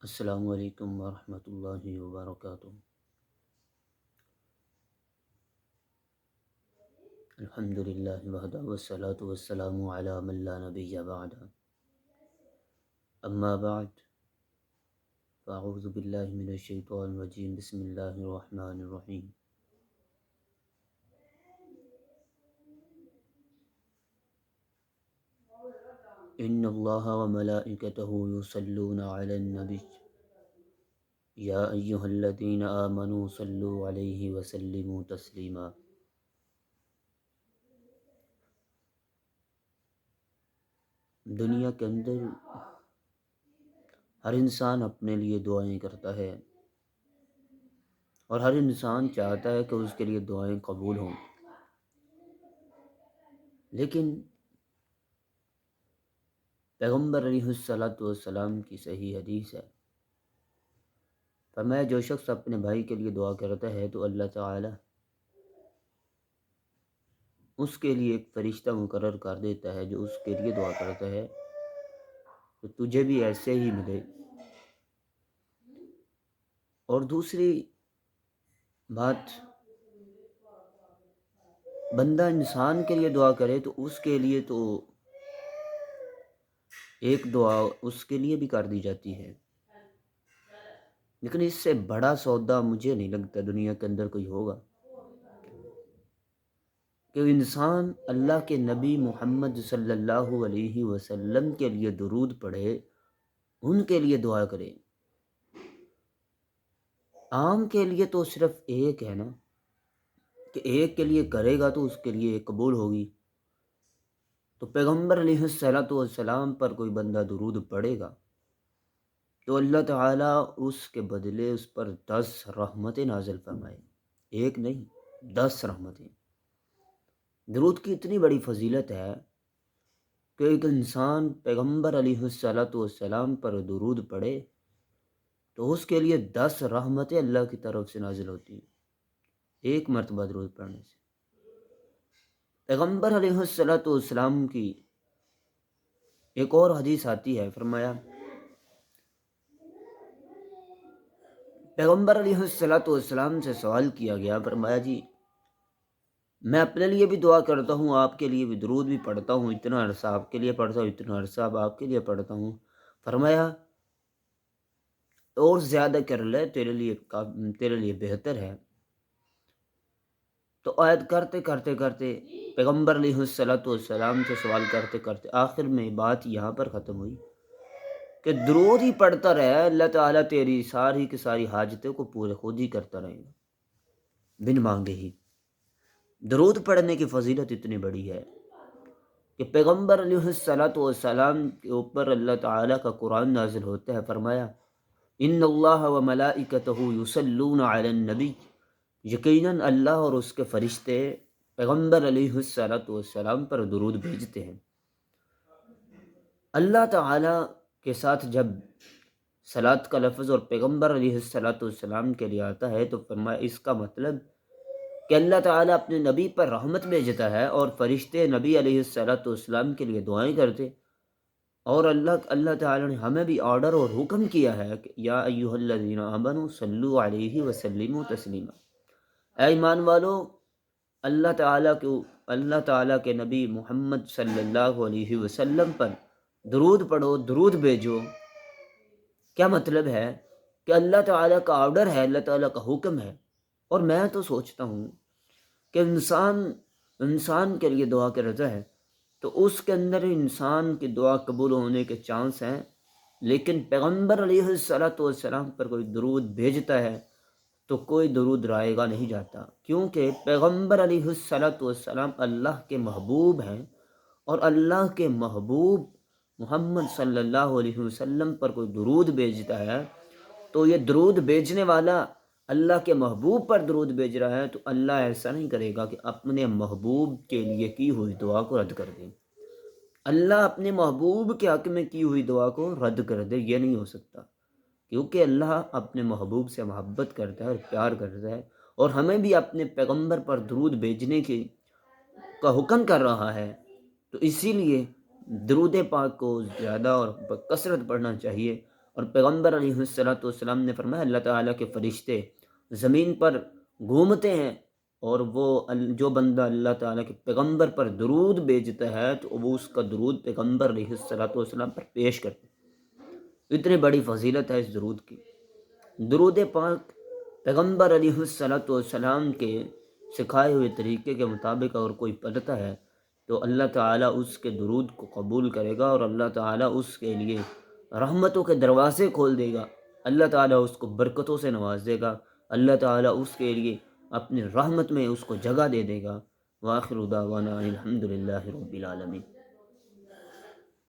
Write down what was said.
السلام علیکم ورحمۃ اللہ وبرکاتہ۔ الحمد للہ وحدہ والصلاة والسلام علی من لا نبی بعدہ، اما بعد فاعوذ باللہ من الشیطان الرجیم، بسم اللہ الرحمن الرحیم۔ ان اللہ وملائکتہ یصلون علی النبی یا ایہا الذین آمنوا صلوا علیہ وسلموا تسلیما۔ دنیا کے اندر ہر انسان اپنے لیے دعائیں کرتا ہے اور ہر انسان چاہتا ہے کہ اس کے لیے دعائیں قبول ہوں، لیکن پیغمبر علیہ الصلاۃ والسلام کی صحیح حدیث ہے، فرمایا جو شخص اپنے بھائی کے لیے دعا کرتا ہے تو اللہ تعالی اس کے لیے ایک فرشتہ مقرر کر دیتا ہے جو اس کے لیے دعا کرتا ہے تو تجھے بھی ایسے ہی ملے۔ اور دوسری بات، بندہ انسان کے لیے دعا کرے تو اس کے لیے تو ایک دعا اس کے لیے بھی کر دی جاتی ہے، لیکن اس سے بڑا سودا مجھے نہیں لگتا دنیا کے اندر کوئی ہوگا کہ انسان اللہ کے نبی محمد صلی اللہ علیہ وسلم کے لیے درود پڑھے، ان کے لیے دعا کرے۔ عام کے لیے تو صرف ایک ہے نا، کہ ایک کے لیے کرے گا تو اس کے لیے ایک قبول ہوگی، تو پیغمبر علیہ الصلاۃ والسلام پر کوئی بندہ درود پڑھے گا تو اللہ تعالیٰ اس کے بدلے اس پر 10 رحمتیں نازل فرمائے، ایک نہیں 10 رحمتیں۔ درود کی اتنی بڑی فضیلت ہے کہ ایک انسان پیغمبر علیہ الصلاۃ والسلام پر درود پڑھے تو اس کے لیے 10 رحمتیں اللہ کی طرف سے نازل ہوتی ہیں ایک مرتبہ درود پڑھنے سے۔ پیغمبر علیہ الصلاۃ والسلام کی ایک اور حدیث آتی ہے، فرمایا پیغمبر علیہ الصلاۃ والسلام سے سوال کیا گیا، فرمایا جی میں اپنے لیے بھی دعا کرتا ہوں، آپ کے لیے بھی درود بھی پڑھتا ہوں، اتنا عرصہ آپ کے لیے پڑھتا ہوں، اتنا عرصہ آپ کے لیے پڑھتا ہوں، فرمایا اور زیادہ کر لے، تیرے لیے بہتر ہے۔ تو عائد کرتے کرتے کرتے پیغمبر علیہ الصلاۃ والسلام سے سوال کرتے کرتے آخر میں بات یہاں پر ختم ہوئی کہ درود ہی پڑھتا رہے، اللہ تعالیٰ تیری ساری کی ساری حاجتوں کو پورے خود ہی کرتا رہے گا بن مانگے ہی۔ درود پڑھنے کی فضیلت اتنی بڑی ہے کہ پیغمبر علیہ الصلاۃ والسلام کے اوپر اللہ تعالیٰ کا قرآن نازل ہوتا ہے، فرمایا ان اللہ و ملائکتہ یصلون علی النبی، یقیناً اللہ اور اس کے فرشتے پیغمبر علیہ الصلاۃ والسلام پر درود بھیجتے ہیں۔ اللہ تعالیٰ کے ساتھ جب صلاۃ کا لفظ اور پیغمبر علیہ الصلاۃ والسلام کے لیے آتا ہے تو فرمایا اس کا مطلب کہ اللہ تعالیٰ اپنے نبی پر رحمت بھیجتا ہے اور فرشتے نبی علیہ الصلاۃ والسلام کے لیے دعائیں کرتے، اور اللہ تعالیٰ نے ہمیں بھی آرڈر اور حکم کیا ہے کہ یا ایھا الذین آمنوا صلوا علیہ وسلموا تسلیما، اے ایمان والو اللہ تعالیٰ کے نبی محمد صلی اللہ علیہ وسلم پر درود پڑھو، درود بھیجو۔ کیا مطلب ہے کہ اللہ تعالیٰ کا آرڈر ہے، اللہ تعالیٰ کا حکم ہے، اور میں تو سوچتا ہوں کہ انسان کے لیے دعا کرتا ہے تو اس کے اندر انسان کی دعا قبول ہونے کے چانس ہیں، لیکن پیغمبر علیہ الصلاۃ والسلام پر کوئی درود بھیجتا ہے تو کوئی درود رائے گا نہیں جاتا، کیونکہ پیغمبر علیہ الصلاۃ والسلام اللہ کے محبوب ہیں، اور اللہ کے محبوب محمد صلی اللہ علیہ وسلم پر کوئی درود بھیجتا ہے تو یہ درود بھیجنے والا اللہ کے محبوب پر درود بھیج رہا ہے، تو اللہ ایسا نہیں کرے گا کہ اپنے محبوب کے لیے کی ہوئی دعا کو رد کر دے۔ اللہ اپنے محبوب کے حق میں کی ہوئی دعا کو رد کر دے، یہ نہیں ہو سکتا، کیونکہ اللہ اپنے محبوب سے محبت کرتا ہے اور پیار کرتا ہے، اور ہمیں بھی اپنے پیغمبر پر درود بھیجنے کا حکم کر رہا ہے، تو اسی لیے درود پاک کو زیادہ اور کثرت پڑھنا چاہیے۔ اور پیغمبر علیہ الصلوۃ والسلام نے فرمایا اللہ تعالیٰ کے فرشتے زمین پر گھومتے ہیں، اور وہ جو بندہ اللہ تعالیٰ کے پیغمبر پر درود بھیجتا ہے تو وہ اس کا درود پیغمبر علیہ الصلوۃ والسلام پر پیش کرتے ہیں۔ اتنی بڑی فضیلت ہے اس درود کی۔ درود پاک پیغمبر علیہ الصلوۃ والسلام کے سکھائے ہوئے طریقے کے مطابق اگر کوئی پڑھتا ہے تو اللہ تعالیٰ اس کے درود کو قبول کرے گا، اور اللہ تعالیٰ اس کے لیے رحمتوں کے دروازے کھول دے گا، اللہ تعالیٰ اس کو برکتوں سے نواز دے گا، اللہ تعالیٰ اس کے لیے اپنی رحمت میں اس کو جگہ دے دے گا۔ وآخر دعوانا الحمد للہ رب العالمین۔